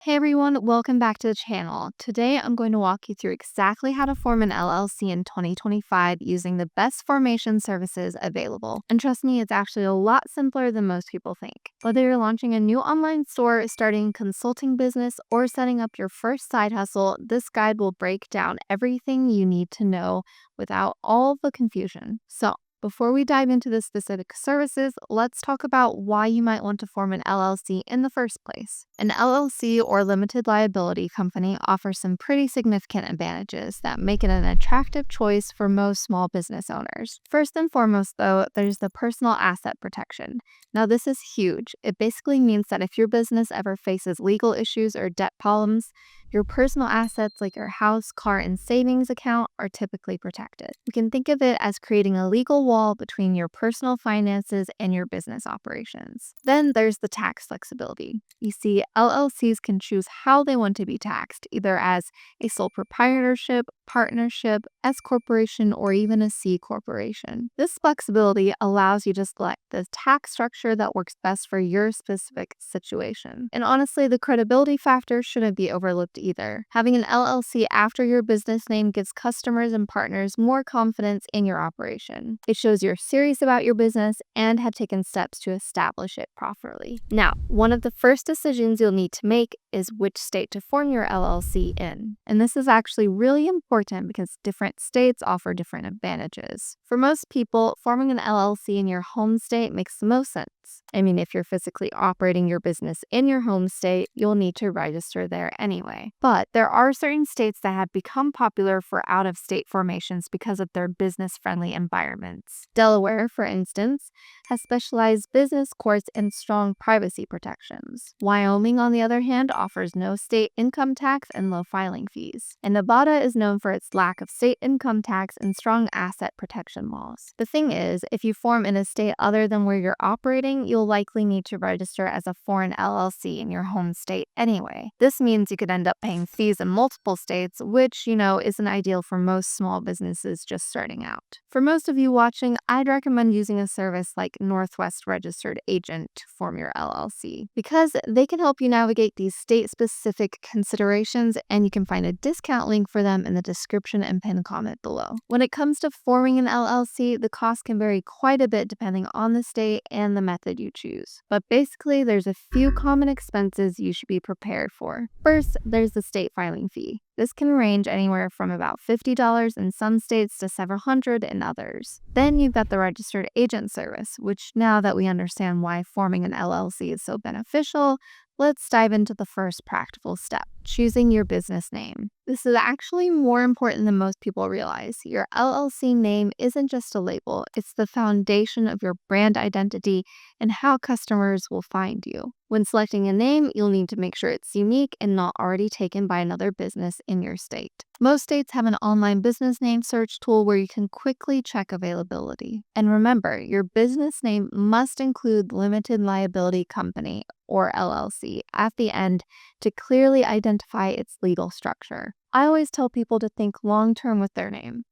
Hey everyone, welcome back to the channel. Today I'm going to walk you through exactly how to form an LLC in 2025 using the best formation services available. And trust me, it's actually a lot simpler than most people think. Whether you're launching a new online store, starting a consulting business, or setting up your first side hustle, this guide will break down everything you need to know without all the confusion. So, before we dive into the specific services, let's talk about why you might want to form an LLC in the first place. An LLC or limited liability company offers some pretty significant advantages that make it an attractive choice for most small business owners. First and foremost, though, there's the personal asset protection. Now, this is huge. It basically means that if your business ever faces legal issues or debt problems, your personal assets like your house, car, and savings account are typically protected. You can think of it as creating a legal wall between your personal finances and your business operations. Then there's the tax flexibility. You see, LLCs can choose how they want to be taxed, either as a sole proprietorship, partnership, S corporation, or even a C corporation. This flexibility allows you to select the tax structure that works best for your specific situation. And honestly, the credibility factor shouldn't be overlooked either. Having an LLC after your business name gives customers and partners more confidence in your operation. It shows you're serious about your business and have taken steps to establish it properly. Now, one of the first decisions you'll need to make is which state to form your LLC in. And this is actually really important because different states offer different advantages. For most people, forming an LLC in your home state makes the most sense. I mean, if you're physically operating your business in your home state, you'll need to register there anyway. But there are certain states that have become popular for out-of-state formations because of their business-friendly environments. Delaware, for instance, has specialized business courts and strong privacy protections. Wyoming, on the other hand, offers no state income tax and low filing fees. And Nevada is known for its lack of state income tax and strong asset protection laws. The thing is, if you form in a state other than where you're operating, you'll likely need to register as a foreign LLC in your home state anyway. This means you could end up paying fees in multiple states, which, isn't ideal for most small businesses just starting out. For most of you watching, I'd recommend using a service like Northwest Registered Agent to form your LLC because they can help you navigate these state-specific considerations, and you can find a discount link for them in the description and pinned comment below. When it comes to forming an LLC, the cost can vary quite a bit depending on the state and the method you choose. But basically, there's a few common expenses you should be prepared for. First, there's the state filing fee. This can range anywhere from about $50 in some states to several hundred in others. Then you've got the registered agent service, which now that we understand why forming an LLC is so beneficial, let's dive into the first practical step, choosing your business name. This is actually more important than most people realize. Your LLC name isn't just a label, it's the foundation of your brand identity and how customers will find you. When selecting a name, you'll need to make sure it's unique and not already taken by another business in your state. Most states have an online business name search tool where you can quickly check availability. And remember, your business name must include limited liability company or LLC at the end to clearly identify its legal structure. I always tell people to think long-term with their name.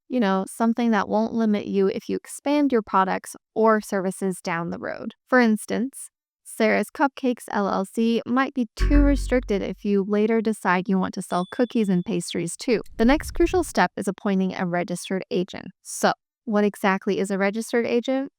Something that won't limit you if you expand your products or services down the road. For instance, Sarah's Cupcakes LLC might be too restricted if you later decide you want to sell cookies and pastries too. The next crucial step is appointing a registered agent. So, what exactly is a registered agent?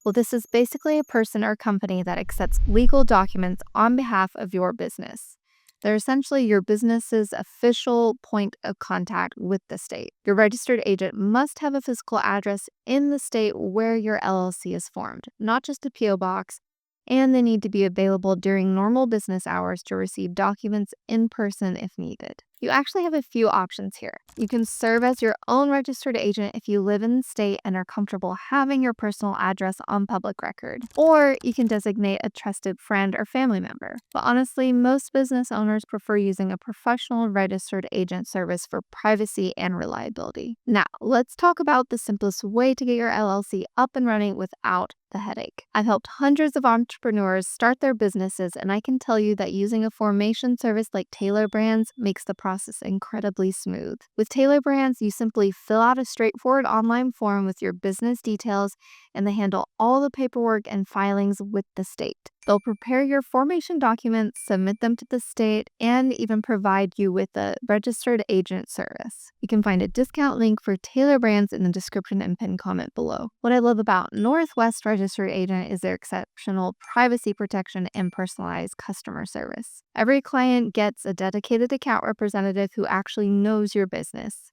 Well, this is basically a person or company that accepts legal documents on behalf of your business. They're essentially your business's official point of contact with the state. Your registered agent must have a physical address in the state where your LLC is formed, not just a PO box, and they need to be available during normal business hours to receive documents in person if needed. You actually have a few options here. You can serve as your own registered agent if you live in the state and are comfortable having your personal address on public record. Or you can designate a trusted friend or family member. But honestly, most business owners prefer using a professional registered agent service for privacy and reliability. Now, let's talk about the simplest way to get your LLC up and running without the headache. I've helped hundreds of entrepreneurs start their businesses, and I can tell you that using a formation service like Taylor Brands makes the process incredibly smooth. With Taylor Brands, you simply fill out a straightforward online form with your business details, and they handle all the paperwork and filings with the state. They'll prepare your formation documents, submit them to the state, and even provide you with a registered agent service. You can find a discount link for Taylor Brands in the description and pinned comment below. What I love about Northwest Registered Agent is their exceptional privacy protection and personalized customer service. Every client gets a dedicated account representative who actually knows your business.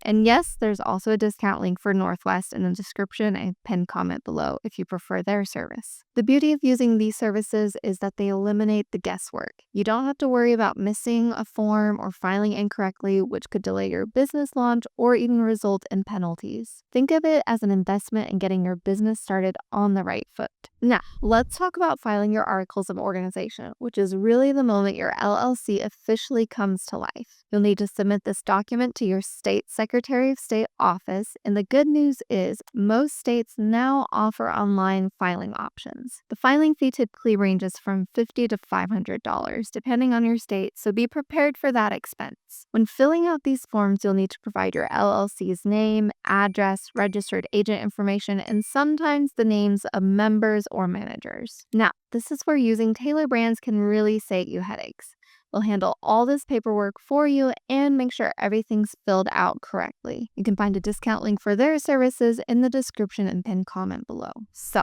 And yes, there's also a discount link for Northwest in the description and pinned comment below if you prefer their service. The beauty of using these services is that they eliminate the guesswork. You don't have to worry about missing a form or filing incorrectly, which could delay your business launch or even result in penalties. Think of it as an investment in getting your business started on the right foot. Now, let's talk about filing your articles of organization, which is really the moment your LLC officially comes to life. You'll need to submit this document to your state Secretary of State office, and the good news is most states now offer online filing options. The filing fee typically ranges from $50 to $500, depending on your state, so be prepared for that expense. When filling out these forms, you'll need to provide your LLC's name, address, registered agent information, and sometimes the names of members or managers. Now, this is where using Taylor Brands can really save you headaches. They'll handle all this paperwork for you and make sure everything's filled out correctly. You can find a discount link for their services in the description and pinned comment below. So,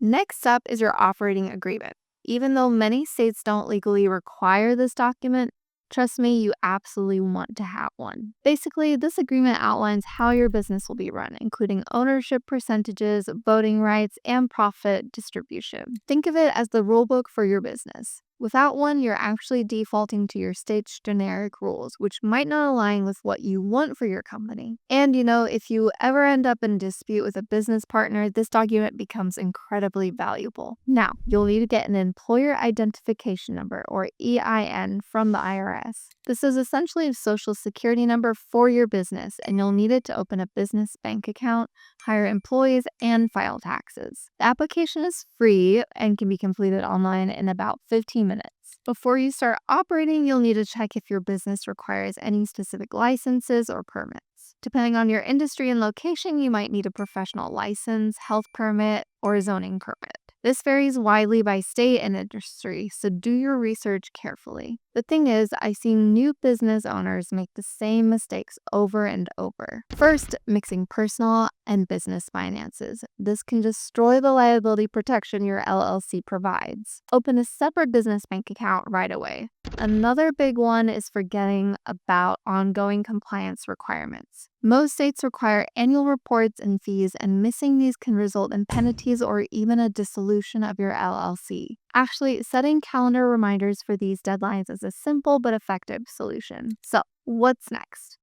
next up is your operating agreement. Even though many states don't legally require this document, trust me, you absolutely want to have one. Basically, this agreement outlines how your business will be run, including ownership percentages, voting rights, and profit distribution. Think of it as the rulebook for your business. Without one, you're actually defaulting to your state's generic rules, which might not align with what you want for your company. And if you ever end up in a dispute with a business partner, this document becomes incredibly valuable. Now, you'll need to get an employer identification number, or EIN, from the IRS. This is essentially a social security number for your business, and you'll need it to open a business bank account, hire employees, and file taxes. The application is free and can be completed online in about 15 minutes. Before you start operating, you'll need to check if your business requires any specific licenses or permits. Depending on your industry and location, you might need a professional license, health permit, or a zoning permit. This varies widely by state and industry, so do your research carefully. The thing is, I've seen new business owners make the same mistakes over and over. First, mixing personal and business finances. This can destroy the liability protection your LLC provides. Open a separate business bank account right away. Another big one is forgetting about ongoing compliance requirements. Most states require annual reports and fees, and missing these can result in penalties or even a dissolution of your LLC. Actually, setting calendar reminders for these deadlines is a simple but effective solution. So, what's next?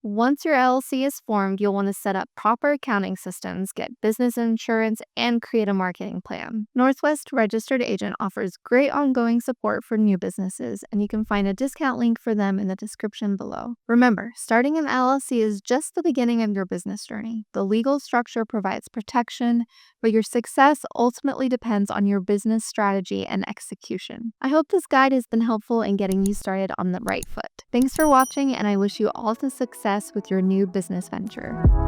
Once your LLC is formed, you'll want to set up proper accounting systems, get business insurance, and create a marketing plan. Northwest Registered Agent offers great ongoing support for new businesses, and you can find a discount link for them in the description below. Remember, starting an LLC is just the beginning of your business journey. The legal structure provides protection, but your success ultimately depends on your business strategy and execution. I hope this guide has been helpful in getting you started on the right foot. Thanks for watching, and I wish you all the success with your new business venture.